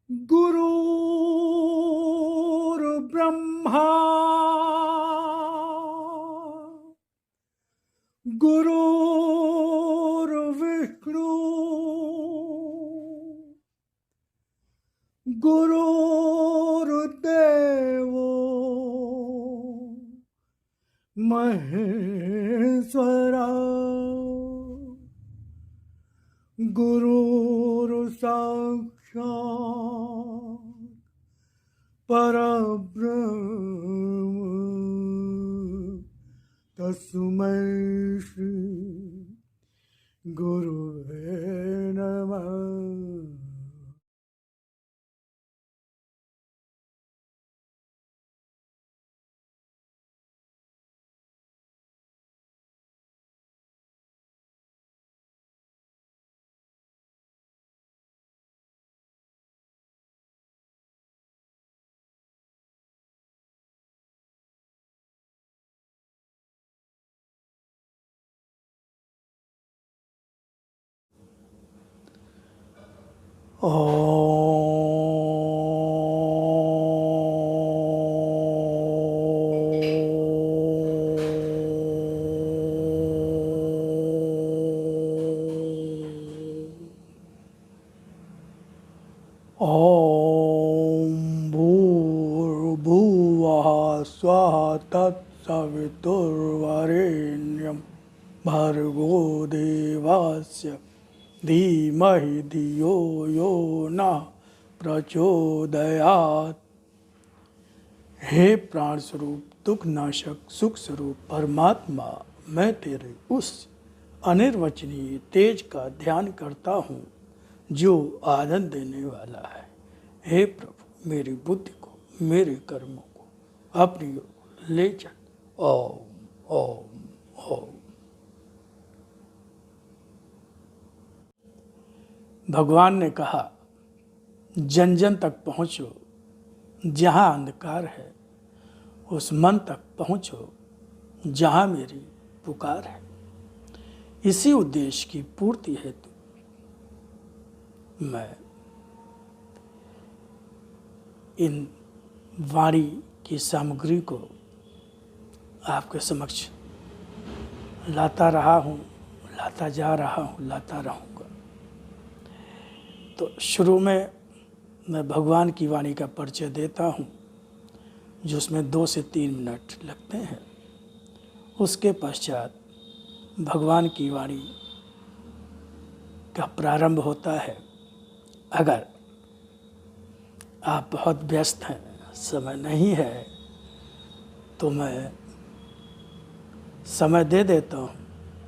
गुरुर्ब्रह्मा गुरुर्विष्णु गुरुर्देवो महेश्वरा गुरुर्साक्षात् परब्रह्म तस्मै श्री गुरुवे नमः। ॐ भूर्भुवः स्वः तत्सवितुर्वरेण्यं भर्गो देवस्य धीमहि धियो यो नः प्रचोदयात्। हे प्राण स्वरूप, दुख नाशक, सुख स्वरूप परमात्मा, मैं तेरे उस अनिर्वचनीय तेज का ध्यान करता हूँ जो आनंद देने वाला है। हे प्रभु, मेरी बुद्धि को, मेरे कर्मों को अपनी ओर ले चल। ओम ओम ओम। भगवान ने कहा, जन जन तक पहुँचो, जहाँ अंधकार है उस मन तक पहुँचो जहाँ मेरी पुकार है। इसी उद्देश्य की पूर्ति हेतु मैं इन वाणी की सामग्री को आपके समक्ष लाता रहा हूँ, लाता जा रहा हूँ, लाता रहूँगा। तो शुरू में मैं भगवान की वाणी का परिचय देता हूँ, जिसमें 2 से 3 मिनट लगते हैं। उसके पश्चात भगवान की वाणी का प्रारंभ होता है। अगर आप बहुत व्यस्त हैं, समय नहीं है, तो मैं समय दे देता हूँ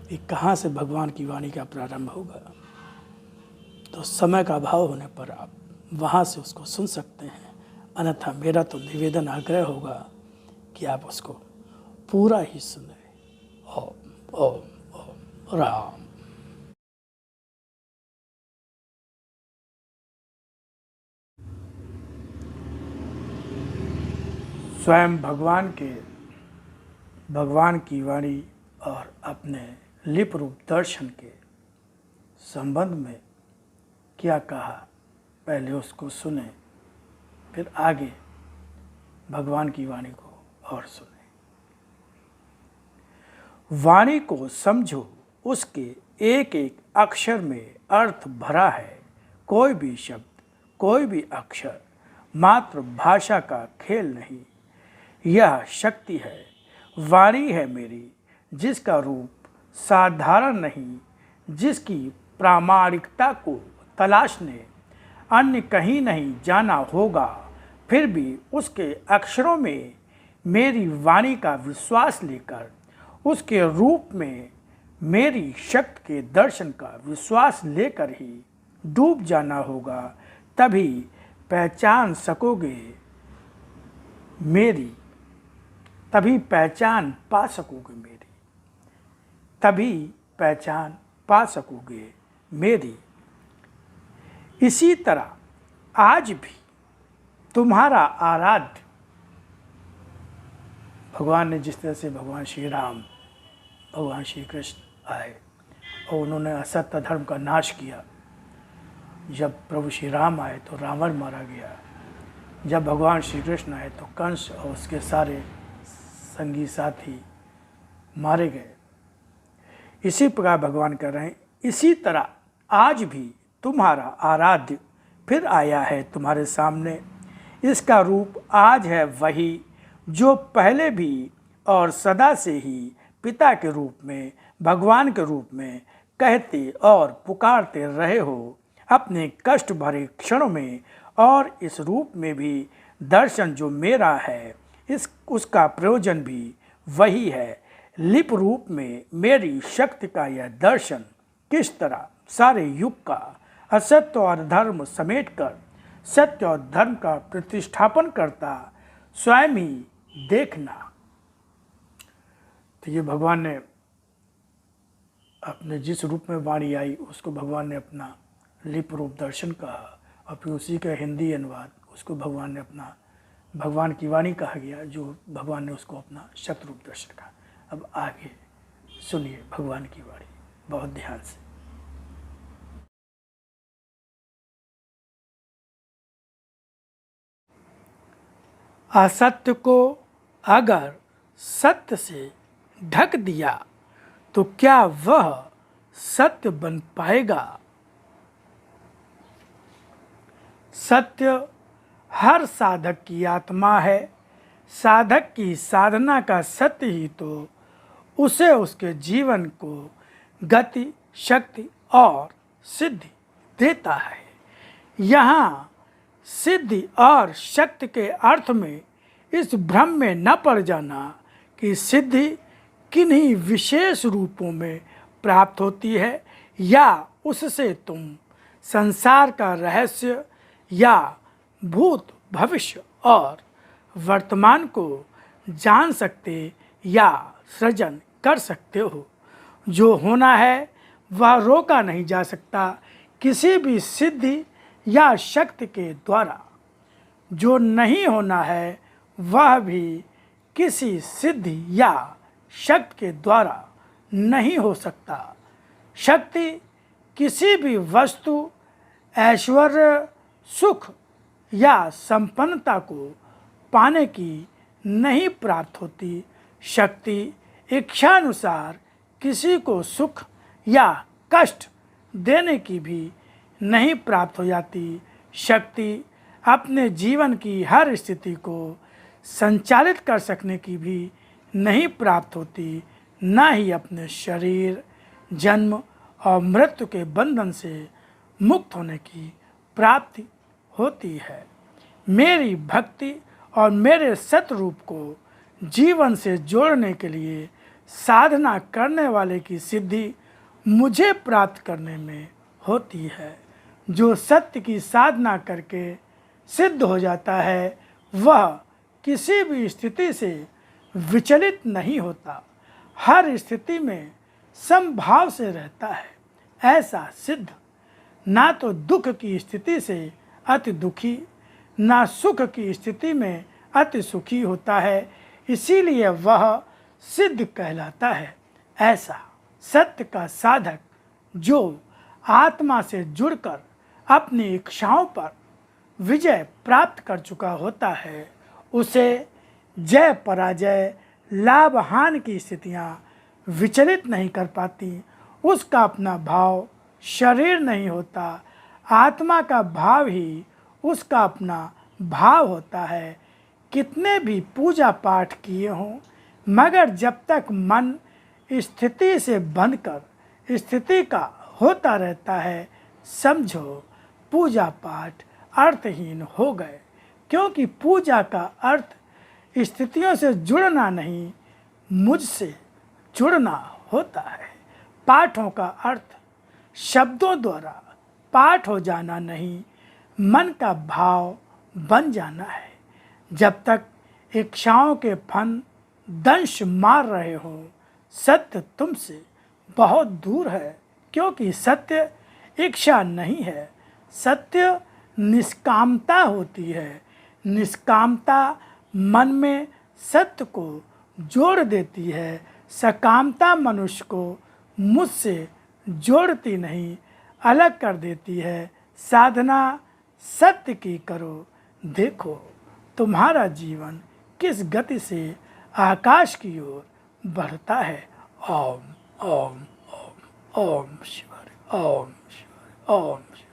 कि कहाँ से भगवान की वाणी का प्रारंभ होगा। तो समय का अभाव होने पर आप वहाँ से उसको सुन सकते हैं, अन्यथा मेरा तो निवेदन आग्रह होगा कि आप उसको पूरा ही सुने। ओम ओम ओम राम। स्वयं भगवान की वाणी और अपने लिप रूप दर्शन के संबंध में क्या कहा, पहले उसको सुने, फिर आगे भगवान की वाणी को और सुने। वाणी को समझो, उसके एक एक अक्षर में अर्थ भरा है। कोई भी शब्द, कोई भी अक्षर मात्र भाषा का खेल नहीं, यह शक्ति है। वाणी है मेरी, जिसका रूप साधारण नहीं, जिसकी प्रामाणिकता को तलाशने अन्य कहीं नहीं जाना होगा, फिर भी उसके अक्षरों में मेरी वाणी का विश्वास लेकर, उसके रूप में मेरी शक्ति के दर्शन का विश्वास लेकर ही डूब जाना होगा। तभी पहचान सकोगे मेरी, तभी पहचान पा सकोगे मेरी, तभी पहचान पा सकोगे मेरी। इसी तरह आज भी तुम्हारा आराध्य भगवान ने, जिस तरह से भगवान श्री राम, भगवान श्री कृष्ण आए और उन्होंने असत्य धर्म का नाश किया, जब प्रभु श्री राम आए तो रावण मारा गया, जब भगवान श्री कृष्ण आए तो कंस और उसके सारे संगी साथी मारे गए। इसी प्रकार भगवान कर रहे हैं, इसी तरह आज भी तुम्हारा आराध्य फिर आया है तुम्हारे सामने। इसका रूप आज है वही जो पहले भी और सदा से ही पिता के रूप में, भगवान के रूप में कहते और पुकारते रहे हो अपने कष्ट भरे क्षणों में। और इस रूप में भी दर्शन जो मेरा है उसका प्रयोजन भी वही है। लिप रूप में मेरी शक्ति का यह दर्शन किस तरह सारे युग का असत्य और धर्म समेटकर सत्य और धर्म का प्रतिष्ठापन करता स्वयं ही देखना। तो ये भगवान ने अपने जिस रूप में वाणी आई उसको भगवान ने अपना लिप रूप दर्शन कहा, और फिर उसी का हिंदी अनुवाद उसको भगवान ने अपना भगवान की वाणी कहा गया, जो भगवान ने उसको अपना शत रूप दर्शन कहा। अब आगे सुनिए भगवान की वाणी बहुत ध्यान से। असत्य को अगर सत्य से ढक दिया तो क्या वह सत्य बन पाएगा? सत्य हर साधक की आत्मा है। साधक की साधना का सत्य ही तो उसे उसके जीवन को गति, शक्ति और सिद्धि देता है। यहाँ सिद्धि और शक्ति के अर्थ में इस भ्रम में न पड़ जाना कि सिद्धि किन्हीं विशेष रूपों में प्राप्त होती है या उससे तुम संसार का रहस्य या भूत, भविष्य और वर्तमान को जान सकते या सृजन कर सकते हो। जो होना है वह रोका नहीं जा सकता किसी भी सिद्धि या शक्ति के द्वारा। जो नहीं होना है वह भी किसी सिद्धि या शक्ति के द्वारा नहीं हो सकता। शक्ति किसी भी वस्तु, ऐश्वर्य, सुख या संपन्नता को पाने की नहीं प्राप्त होती। शक्ति इच्छानुसार किसी को सुख या कष्ट देने की भी नहीं प्राप्त हो जाती। शक्ति अपने जीवन की हर स्थिति को संचालित कर सकने की भी नहीं प्राप्त होती, न ही अपने शरीर, जन्म और मृत्यु के बंधन से मुक्त होने की प्राप्ति होती है। मेरी भक्ति और मेरे सतरूप को जीवन से जोड़ने के लिए साधना करने वाले की सिद्धि मुझे प्राप्त करने में होती है। जो सत्य की साधना करके सिद्ध हो जाता है वह किसी भी स्थिति से विचलित नहीं होता, हर स्थिति में समभाव से रहता है। ऐसा सिद्ध ना तो दुख की स्थिति से अति दुखी, ना सुख की स्थिति में अति सुखी होता है, इसीलिए वह सिद्ध कहलाता है। ऐसा सत्य का साधक जो आत्मा से जुड़कर अपनी इच्छाओं पर विजय प्राप्त कर चुका होता है, उसे जय पराजय, लाभ हानि की स्थितियाँ विचलित नहीं कर पाती। उसका अपना भाव शरीर नहीं होता, आत्मा का भाव ही उसका अपना भाव होता है। कितने भी पूजा पाठ किए हों, मगर जब तक मन स्थिति से बनकर स्थिति का होता रहता है, समझो पूजा पाठ अर्थहीन हो गए। क्योंकि पूजा का अर्थ स्थितियों से जुड़ना नहीं, मुझसे जुड़ना होता है। पाठों का अर्थ शब्दों द्वारा पाठ हो जाना नहीं, मन का भाव बन जाना है। जब तक इच्छाओं के फन दंश मार रहे हो, सत्य तुमसे बहुत दूर है। क्योंकि सत्य इच्छा नहीं है, सत्य निष्कामता होती है। निष्कामता मन में सत्य को जोड़ देती है, सकामता मनुष्य को मुझसे जोड़ती नहीं, अलग कर देती है। साधना सत्य की करो, देखो तुम्हारा जीवन किस गति से आकाश की ओर बढ़ता है। ओम ओम ओम ओम शिवाय, ओम शिवाय, ओम शिवाय।